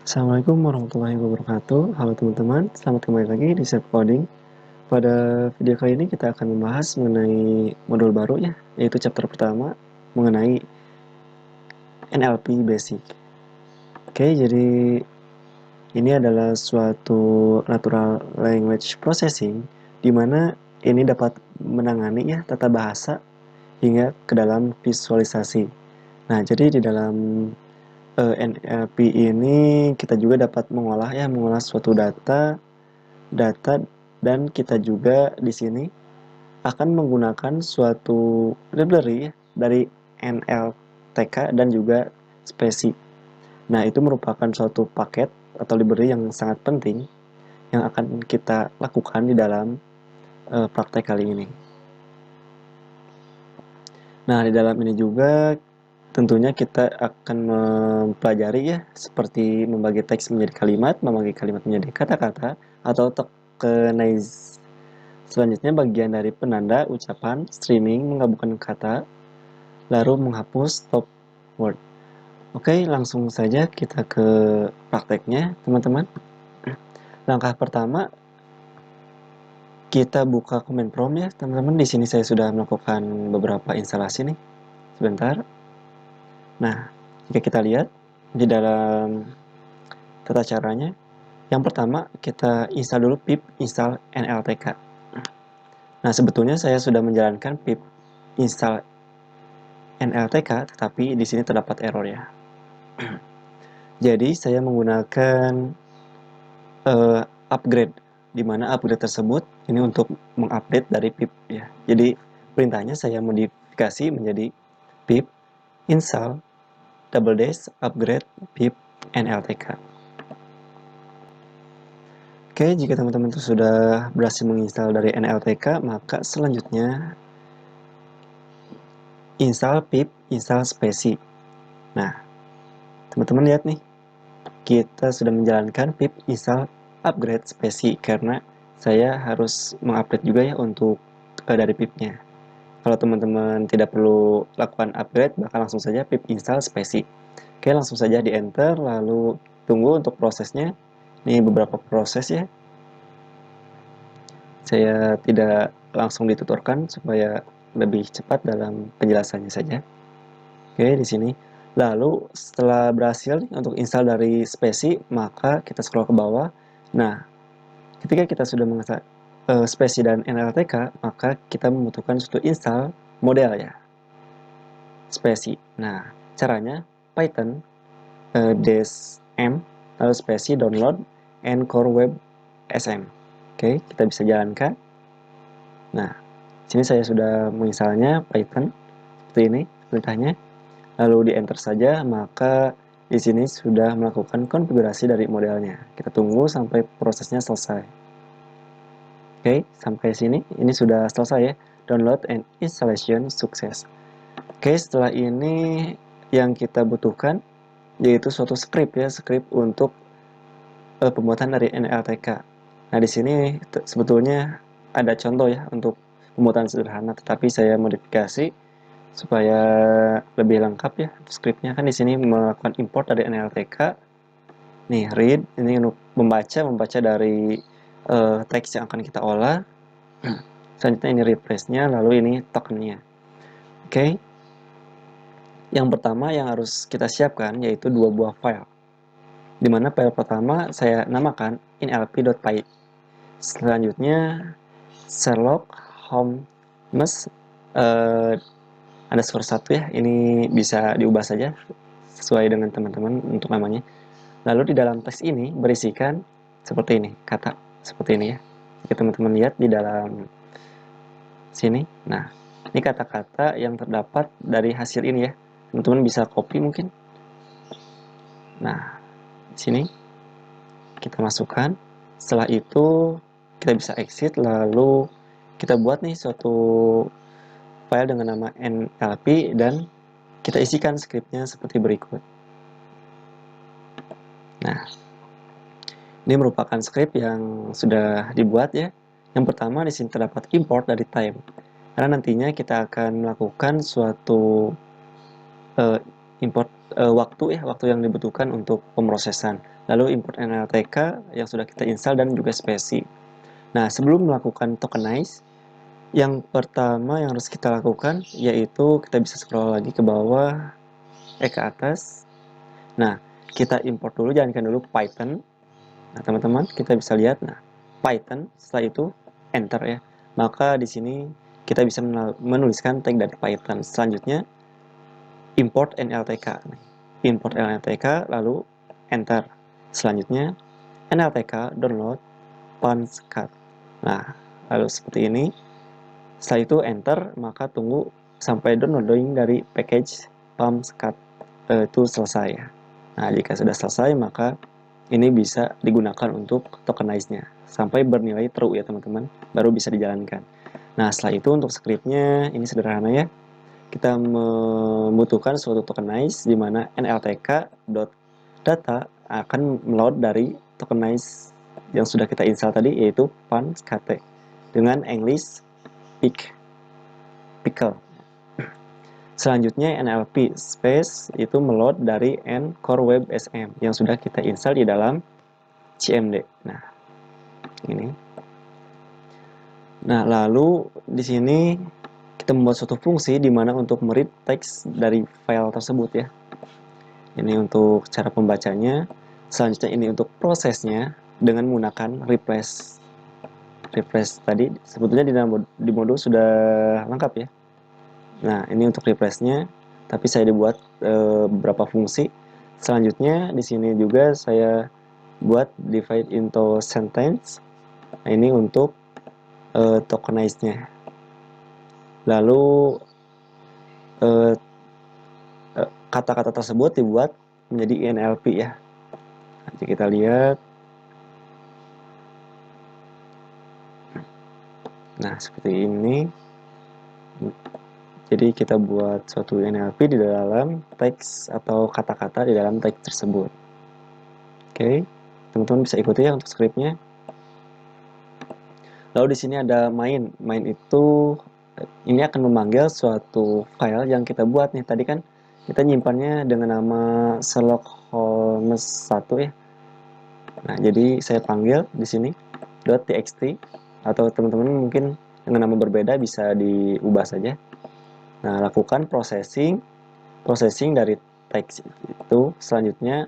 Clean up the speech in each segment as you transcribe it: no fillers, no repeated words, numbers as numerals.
Assalamualaikum warahmatullahi wabarakatuh. Halo teman-teman, selamat kembali lagi di Self Coding. Pada video kali ini kita akan membahas mengenai modul baru ya, yaitu chapter pertama mengenai NLP Basic. Oke, jadi ini adalah suatu natural language processing di mana ini dapat menangani ya tata bahasa hingga ke dalam visualisasi. Nah, jadi di dalam NLP ini kita juga dapat mengolah suatu data dan kita juga di sini akan menggunakan suatu library dari NLTK dan juga spesi. Nah, itu merupakan suatu paket atau library yang sangat penting yang akan kita lakukan di dalam praktek kali ini. Nah, di dalam ini juga tentunya kita akan mempelajari ya, seperti membagi teks menjadi kalimat, membagi kalimat menjadi kata-kata, atau tokenize. Selanjutnya bagian dari penanda ucapan, streaming, menggabungkan kata, lalu menghapus stop word. Oke, langsung saja kita ke prakteknya, teman-teman. Langkah pertama, kita buka command prompt ya, teman-teman. Di sini saya sudah melakukan beberapa instalasi nih. Sebentar. Nah, jika kita lihat di dalam tata caranya, yang pertama kita install dulu pip install NLTK. Nah, sebetulnya saya sudah menjalankan pip install NLTK, tetapi di sini terdapat error ya. Jadi saya menggunakan upgrade, di mana upgrade tersebut ini untuk mengupdate dari pip ya. Jadi perintahnya saya modifikasi menjadi pip install double dash upgrade pip NLTK. Oke, jika teman-teman itu sudah berhasil menginstal dari NLTK, maka selanjutnya install pip install spesi. Nah, teman-teman lihat nih, kita sudah menjalankan pip install upgrade spesi karena saya harus mengupdate juga ya untuk dari pipnya. Kalau teman-teman tidak perlu lakukan upgrade, maka langsung saja pip install spesi. Oke, langsung saja di enter, lalu tunggu untuk prosesnya. Ini beberapa proses ya. Saya tidak langsung dituturkan supaya lebih cepat dalam penjelasannya saja. Oke, di sini. Lalu setelah berhasil untuk install dari spesi, maka kita scroll ke bawah. Nah, ketika kita sudah menginstal spesi dan NLTK, maka kita membutuhkan suatu install model ya, spesi. Nah, caranya Python -m lalu spesi download and core web sm. Oke, kita bisa jalankan. Nah, sini saya sudah menginstalnya Python seperti ini perintahnya. Lalu di enter saja, maka di sini sudah melakukan konfigurasi dari modelnya. Kita tunggu sampai prosesnya selesai. Oke, sampai sini ini sudah selesai ya. Download and installation sukses. Oke, setelah ini yang kita butuhkan yaitu suatu script ya, script untuk pembuatan dari NLTK. Nah, di sini sebetulnya ada contoh ya untuk pembuatan sederhana, tetapi saya modifikasi supaya lebih lengkap ya. Scriptnya kan di sini melakukan import dari NLTK. Nih, read ini untuk membaca dari teks yang akan kita olah. Selanjutnya ini refresh-nya, lalu ini token-nya. Oke. Yang pertama yang harus kita siapkan yaitu dua buah file. Di mana file pertama saya namakan nlp.py. Selanjutnya Sherlock Holmes underscore 1 ya, ini bisa diubah saja sesuai dengan teman-teman untuk namanya. Lalu di dalam teks ini berisikan seperti ini, kata seperti ini ya. Jika teman-teman lihat di dalam sini, nah ini kata-kata yang terdapat dari hasil ini ya. Teman-teman bisa copy mungkin. Nah, di sini kita masukkan. Setelah itu kita bisa exit, lalu kita buat nih suatu file dengan nama NLP dan kita isikan scriptnya seperti berikut. Nah, ini merupakan script yang sudah dibuat ya. Yang pertama di sini terdapat import dari time. Karena nantinya kita akan melakukan suatu waktu yang dibutuhkan untuk pemrosesan. Lalu import NLTK yang sudah kita install dan juga spesi. Nah, sebelum melakukan tokenize, yang pertama yang harus kita lakukan yaitu kita bisa scroll lagi ke bawah, ke atas. Nah, kita import dulu, jalankan dulu Python. Nah, teman-teman, kita bisa lihat, nah, Python, setelah itu enter ya. Maka di sini kita bisa menuliskan tag dari Python. Selanjutnya import NLTK. Import NLTK lalu enter. Selanjutnya NLTK download PanSCAD. Nah, lalu seperti ini. Setelah itu enter, maka tunggu sampai downloading dari package PanSCAD itu selesai ya. Nah, jika sudah selesai, maka ini bisa digunakan untuk tokenize-nya sampai bernilai true ya teman-teman, baru bisa dijalankan. Nah, setelah itu untuk script-nya ini sederhana ya. Kita membutuhkan suatu tokenize di mana nltk.data akan meload dari tokenize yang sudah kita install tadi, yaitu PanSCAD dengan English pickle. Selanjutnya NLP space itu meload dari Core Web SM yang sudah kita install di dalam CMD. Nah, ini. Nah, lalu di sini kita membuat suatu fungsi di mana untuk meread teks dari file tersebut ya. Ini untuk cara pembacanya. Selanjutnya ini untuk prosesnya dengan menggunakan refresh. Refresh tadi sebetulnya di modul sudah lengkap ya. Nah, ini untuk refreshnya, tapi saya dibuat beberapa fungsi. Selanjutnya di sini juga saya buat divide into sentence. Nah, ini untuk tokenize-nya. Lalu kata-kata tersebut dibuat menjadi NLP ya. Nanti kita lihat. Nah, seperti ini. Jadi kita buat suatu NLP di dalam teks atau kata-kata di dalam teks tersebut. Oke, teman-teman bisa ikuti ya untuk scriptnya. Lalu di sini ada main. Main itu ini akan memanggil suatu file yang kita buat nih. Tadi kan kita nyimpannya dengan nama Sherlock Holmes 1 ya. Nah, jadi saya panggil di sini .txt atau teman-teman mungkin dengan nama berbeda bisa diubah saja. Nah, lakukan processing dari teks itu. Selanjutnya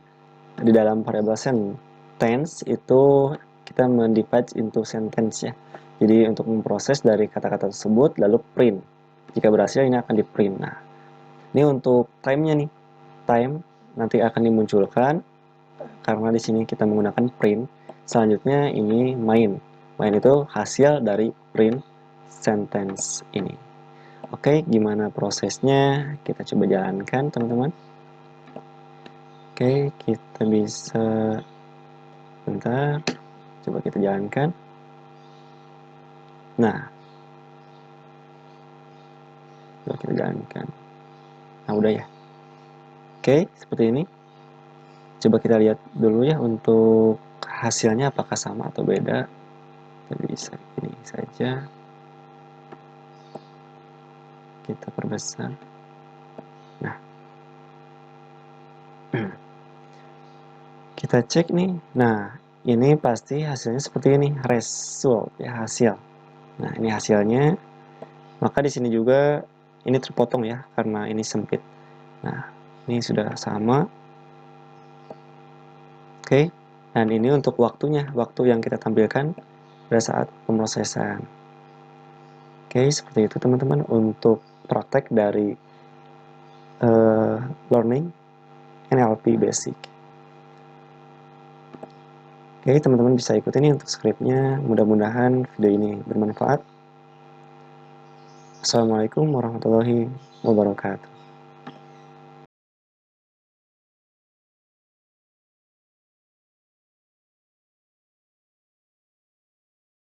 di dalam variabel sentence itu kita mendivide into sentence ya. Jadi untuk memproses dari kata-kata tersebut lalu print. Jika berhasil ini akan di print. Nah, ini untuk time-nya nih. Time nanti akan dimunculkan karena di sini kita menggunakan print. Selanjutnya ini main. Main itu hasil dari print sentence ini. Oke, gimana prosesnya? Kita coba jalankan, teman-teman. Oke, kita bisa bentar. Coba kita jalankan. Nah, coba kita jalankan. Nah, udah ya. Oke, seperti ini. Coba kita lihat dulu ya untuk hasilnya apakah sama atau beda. Kita bisa ini saja. Kita perbesar. Nah, kita cek nih. Nah, ini pasti hasilnya seperti ini, result ya, hasil. Nah, ini hasilnya. Maka di sini juga ini terpotong ya karena ini sempit. Nah, ini sudah sama. Oke. Dan ini untuk waktunya, waktu yang kita tampilkan pada saat pemrosesan. Oke, seperti itu teman-teman untuk praktek dari learning NLP basic. Oke, teman-teman bisa ikuti nih untuk scriptnya. Mudah-mudahan video ini bermanfaat. Assalamualaikum warahmatullahi wabarakatuh.